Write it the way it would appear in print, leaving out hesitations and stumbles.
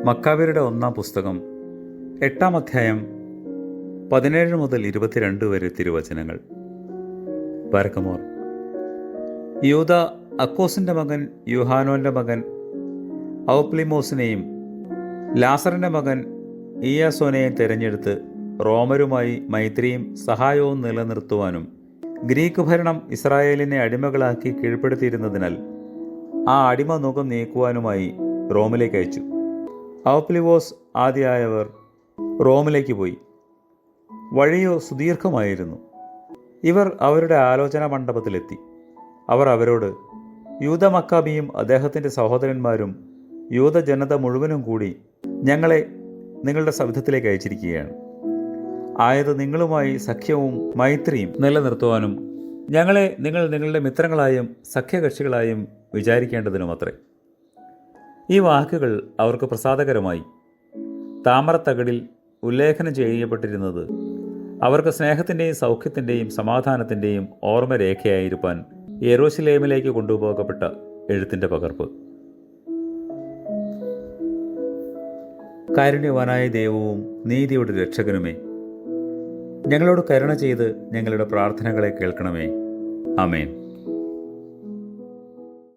മക്കാബിയരുടെ ഒന്നാം പുസ്തകം 8-ാം അധ്യായം 17 മുതൽ 22 വരെ തിരുവചനങ്ങൾ. ബർക്കമോർ. യൂദ അക്കോസിന്റെ മകൻ യുഹാനോന്റെ മകൻ ഔപ്ലിമോസിനെയും ലാസറിന്റെ മകൻ ഇയാസോനെയും തെരഞ്ഞെടുത്ത് റോമരുമായി മൈത്രിയും സഹായവും നിലനിർത്തുവാനും ഗ്രീക്ക് ഭരണം ഇസ്രായേലിനെ അടിമകളാക്കി കീഴ്പ്പെടുത്തിയിരുന്നതിനാൽ ആ അടിമ നുകം നീക്കുവാനുമായി റോമിലേക്ക് അയച്ചു. ഔപ്ലിവോസ് ആദ്യമായവർ റോമിലേക്ക് പോയി. വഴിയോ സുദീർഘമായിരുന്നു. ഇവർ അവരുടെ ആലോചനാ മണ്ഡപത്തിലെത്തി. അവർ അവരോട്, യൂദ മക്കാബിയും അദ്ദേഹത്തിൻ്റെ സഹോദരന്മാരും യൂദ ജനത മുഴുവനും കൂടി ഞങ്ങളെ നിങ്ങളുടെ സവിധത്തിലേക്ക് അയച്ചിരിക്കുകയാണ്. ആയത് നിങ്ങളുമായി സഖ്യവും മൈത്രിയും നിലനിർത്തുവാനും ഞങ്ങളെ നിങ്ങൾ നിങ്ങളുടെ മിത്രങ്ങളായും സഖ്യകക്ഷികളായും വിചാരിക്കേണ്ടതിനുമത്രേ. ഈ വാക്കുകൾ അവർക്ക് പ്രസാദകരമായി. താമരത്തകിടിൽ ഉല്ലേഖനം ചെയ്യപ്പെട്ടിരുന്നത് അവർക്ക് സ്നേഹത്തിൻ്റെയും സൗഖ്യത്തിൻ്റെയും സമാധാനത്തിൻ്റെയും ഓർമ്മരേഖയായിരിക്കാൻ യെരൂശലേമിലേക്ക് കൊണ്ടുപോകപ്പെട്ട എഴുത്തിൻ്റെ പകർപ്പ്. കാരുണ്യവാനായ ദൈവവും നീതിയുടെ രക്ഷകനുമേ, ഞങ്ങളോട് കരുണ ചെയ്ത് ഞങ്ങളുടെ പ്രാർത്ഥനകളെ കേൾക്കണമേ. ആമേൻ.